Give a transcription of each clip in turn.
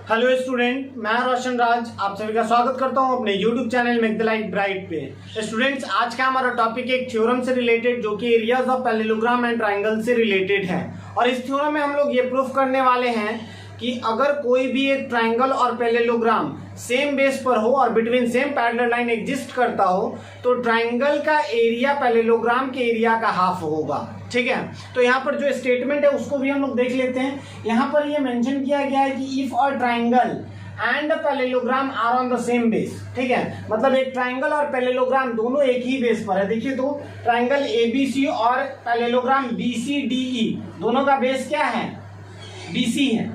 Hello student, मैं रोशन राज आप सभी का स्वागत करता हूं अपने YouTube channel make the life bright पे। स्टूडेंट्स, आज का हमारा टॉपिक एक थ्योरम से रिलेटेड जो कि areas of parallelogram and triangle से रिलेटेड है। और इस थ्योरम में हम लोग ये प्रूफ करने वाले हैं कि अगर कोई भी एक ट्रायंगल और पैरेललोग्राम सेम बेस पर हो और between same parallel line exist करता हो तो ट्रायंगल का एरिया पैरेललोग्राम के एरिया का हाफ होगा। ठीक है, तो यहाँ पर जो स्टेटमेंट है उसको भी हम लोग देख लेते हैं। यहाँ पर ये मेंशन किया गया है कि if a triangle and parallelogram are on the same base. ठीक है, मतलब एक ट्रायंगल और पैरेललोग्राम दोनों एक ही बेस पर है। देखिए तो ट्रायंगल एबीसी और पैरेललोग्राम बीसीडीई दोनों का बेस क्या है? बीसी है।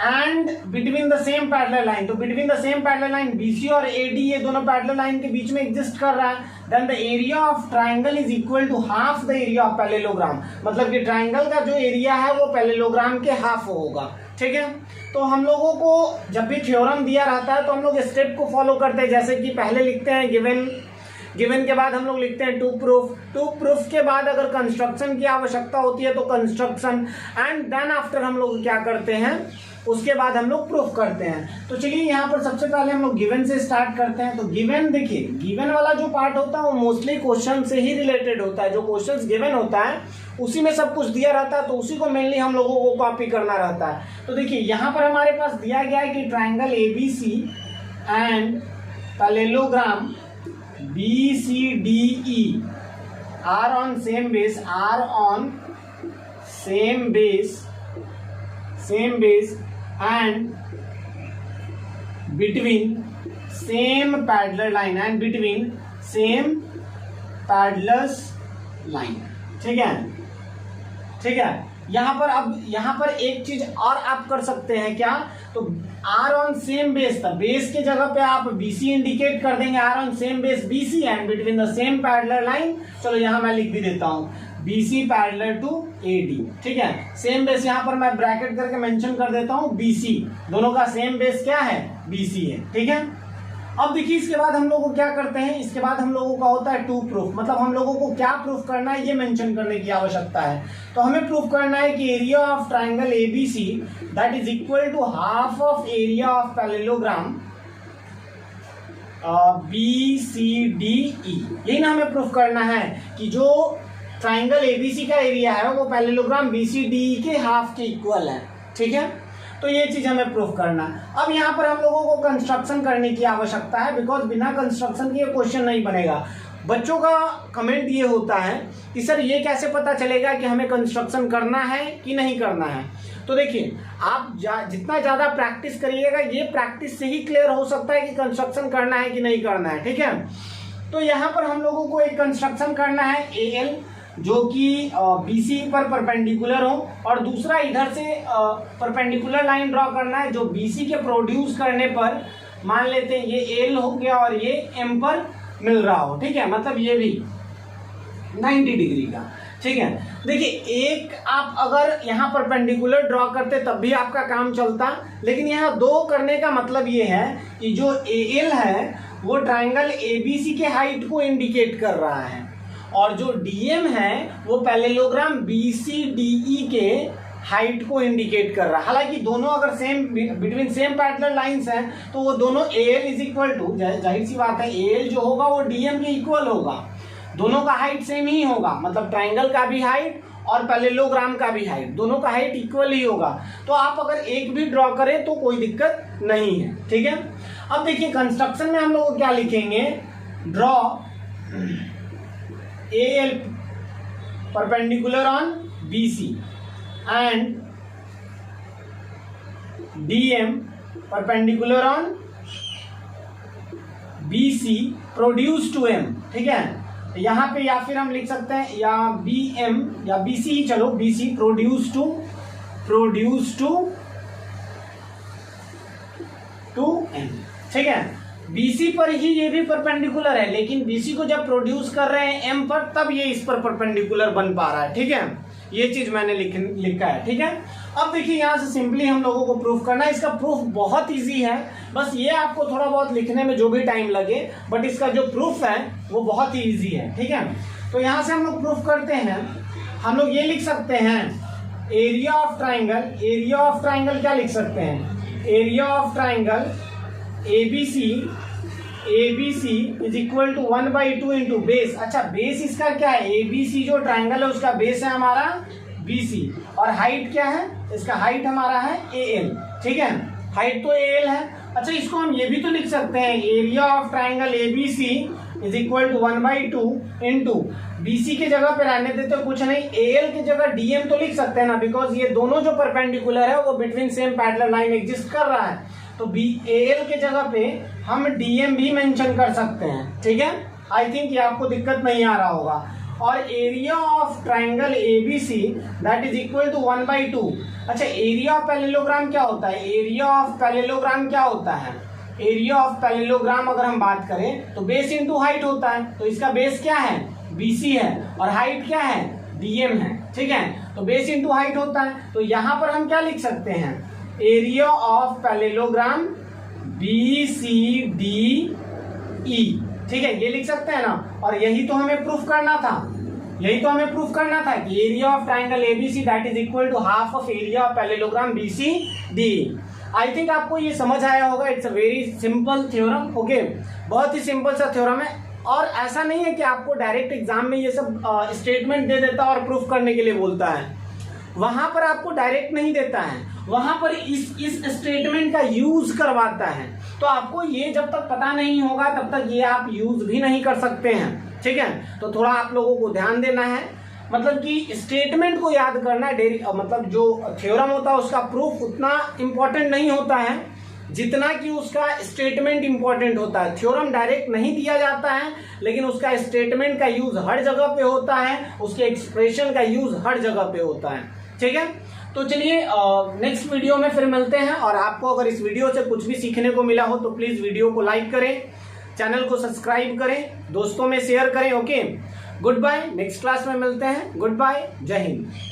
And between the same parallel line, तो between the same parallel line BC और एडी ये दोनों पैरेलल लाइन के बीच में एग्जिस्ट कर रहा है। Then the area of triangle is equal to half the area of parallelogram, मतलब कि ट्रायंगल का जो एरिया है वो पैरेललोग्राम के हाफ होगा। ठीक है, तो हम लोगों को जब भी थ्योरम दिया रहता है तो हम लोग स्टेप को फॉलो करते हैं। जैसे कि पहले लिखते हैं गिवन के बाद हम लोग लिखते हैं टू प्रूफ के बाद अगर कंस्ट्रक्शन की आवश्यकता होती है तो कंस्ट्रक्शन, एंड देन आफ्टर हम लोग क्या करते हैं, उसके बाद हम लोग प्रूफ करते हैं। तो चलिए यहाँ पर सबसे पहले हम लोग गिवन से स्टार्ट करते हैं। तो गिवन, देखिए गिवन वाला जो पार्ट होता है वो मोस्टली क्वेश्चन से ही रिलेटेड होता है। जो क्वेश्चंस गिवन होता है उसी में सब कुछ दिया रहता है, तो उसी को मेनली हम लोगों को कॉपी करना रहता है। तो देखिए यहाँ पर हमारे पास दिया गया है कि triangle ABC and parallelogram BCDE are on same base and between same parallel line। ठीक है। यहाँ पर एक चीज और आप कर सकते हैं क्या, तो आर ऑन सेम बेस था, बेस के जगह पे आप बीसी इंडिकेट कर देंगे, are on same base BC and between the same parallel line. चलो यहाँ मैं लिख भी देता हूँ बीसी पैरेलल टू एडी। ठीक है, सेम बेस यहाँ पर मैं ब्रैकेट करके मेंशन कर देता हूँ बीसी, दोनों का सेम बेस क्या है? बीसी है। ठीक है, अब देखिए इसके बाद हम लोगों को क्या करते हैं, इसके बाद हम लोगों का होता है टू प्रूफ, मतलब हम लोगों को क्या प्रूफ करना है ये मेंशन करने की आवश्यकता है। तो हमें प्रूफ करना है कि area of triangle ABC that is equal to half of area of parallelogram BCDE. यही ना हमें प्रूफ करना है कि जो ट्रायंगल एबीसी का एरिया है वो पैरेललोग्राम बीसीडीई के हाफ के इक्वल है। ठीक है, तो ये चीज हमें प्रूफ करना है। अब यहाँ पर हम लोगों को कंस्ट्रक्शन करने की आवश्यकता है, बिकॉज बिना कंस्ट्रक्शन के ये क्वेश्चन नहीं बनेगा। बच्चों का कमेंट ये होता है कि सर ये कैसे पता चलेगा कि हमें कंस्ट्रक्शन करना है कि नहीं करना है। तो देखिए आप जितना ज्यादा प्रैक्टिस करिएगा ये प्रैक्टिस से ही क्लियर हो सकता है कि कंस्ट्रक्शन करना है कि नहीं करना है। ठीक है, तो यहाँ पर हम लोगों को एक कंस्ट्रक्शन करना है एएल जो कि बीसी पर परपेंडिकुलर हो, और दूसरा इधर से परपेंडिकुलर लाइन ड्रॉ करना है जो बीसी के प्रोड्यूस करने पर मान लेते हैं ये एल हो गया और ये एम पर मिल रहा हो। ठीक है, मतलब ये भी 90 डिग्री का। ठीक है, देखिए एक आप अगर यहाँ परपेंडिकुलर ड्रॉ करते तब भी आपका काम चलता, लेकिन यहाँ दो करने का मतलब ये है कि जो एल है वो ट्रायंगल एबीसी के हाइट को इंडिकेट कर रहा है और जो डीएम है वो पैरेललोग्राम बीसीडीई के हाइट को इंडिकेट कर रहा है। हालांकि दोनों अगर same between same parallel lines हैं तो वो दोनों एएल इज इक्वल टू, जाहिर सी बात है एएल जो होगा वो डीएम के इक्वल होगा, दोनों का हाइट सेम ही होगा, मतलब ट्रायंगल का भी हाइट और पैरेललोग्राम का भी हाइट, दोनों का हाइट इक्वल ही होगा। तो आप अगर एक भी ड्रॉ करें तो कोई दिक्कत नहीं है। ठीक है, अब देखिए कंस्ट्रक्शन में हम लोग क्या लिखेंगे, draw AL perpendicular on BC and DM perpendicular on BC produce to M। ठीक है, यहाँ पे या फिर हम लिख सकते हैं या BM या BC ही चलो, BC produce to M। ठीक है, BC पर ही ये भी परपेंडिकुलर है, लेकिन BC को जब प्रोड्यूस कर रहे हैं M पर तब ये इस पर परपेंडिकुलर बन पा रहा है। ठीक है, ये चीज मैंने लिखा है। ठीक है, अब देखिए यहाँ से सिंपली हम लोगों को प्रूफ करना है। इसका प्रूफ बहुत इजी है, बस ये आपको थोड़ा बहुत लिखने में जो भी टाइम लगे, बट इसका जो प्रूफ है वो बहुत ही इजी है। ठीक है, तो यहाँ से हम लोग प्रूफ करते हैं। हम लोग ये लिख सकते हैं एरिया ऑफ ट्राइंगल क्या लिख सकते हैं, area of triangle ABC is equal to 1/2 into base. अच्छा, बेस इसका क्या है, ABC जो ट्राइंगल है उसका बेस है हमारा BC, और हाइट क्या है, इसका हाइट हमारा है AL। ठीक है, हाइट तो AL है। अच्छा, इसको हम ये भी तो लिख सकते हैं, area of triangle ABC is equal to 1/2 into BC के जगह पे रहने देते हो कुछ नहीं, AL की जगह DM तो लिख सकते हैं ना, बिकॉज ये दोनों जो परपेंडिकुलर है वो between same parallel line exist कर रहा है, तो AL के जगह पे हम DM भी मेंशन कर सकते हैं। ठीक है, आई थिंक ये आपको दिक्कत नहीं आ रहा होगा। और area of triangle ABC that is equal to 1/2। अच्छा, एरिया ऑफ पैरेललोग्राम क्या होता है, एरिया ऑफ पैरेललोग्राम क्या होता है, एरिया ऑफ पैरेललोग्राम अगर हम बात करें तो बेस इंटू हाइट होता है, तो इसका बेस क्या है BC है और हाइट क्या है DM है। ठीक है, तो बेस इंटू हाइट होता है, तो यहां पर हम क्या लिख सकते हैं, एरिया ऑफ पैरेललोग्राम BCDE। ठीक है, ये लिख सकते हैं ना, और यही तो हमें प्रूफ करना था, कि area of triangle ABC that is equal to half of area of parallelogram BCDE। I think आपको ये समझ आया होगा। It's a very simple theorem. Okay, बहुत ही सिंपल सा थ्योरम है, और ऐसा नहीं है कि आपको डायरेक्ट एग्जाम में ये सब स्टेटमेंट दे देता और प्रूफ करने के लिए बोलता है, वहां पर आपको डायरेक्ट नहीं देता है, वहां पर इस स्टेटमेंट का यूज करवाता है। तो आपको ये जब तक पता नहीं होगा तब तक ये आप यूज भी नहीं कर सकते हैं। ठीक है, तो थोड़ा आप लोगों को ध्यान देना है, मतलब कि स्टेटमेंट को याद करना है। मतलब जो थ्योरम होता है उसका प्रूफ उतना इंपॉर्टेंट नहीं होता है जितना कि उसका स्टेटमेंट इंपॉर्टेंट होता है। थ्योरम डायरेक्ट नहीं दिया जाता है, लेकिन उसका स्टेटमेंट का यूज हर जगह पे होता है, उसके एक्सप्रेशन का यूज हर जगह पे होता है। ठीक है, तो चलिए नेक्स्ट वीडियो में फिर मिलते हैं। और आपको अगर इस वीडियो से कुछ भी सीखने को मिला हो तो प्लीज वीडियो को लाइक करें, चैनल को सब्सक्राइब करें, दोस्तों में शेयर करें। Okay, goodbye, next class में मिलते हैं। गुड बाय, जय हिंद।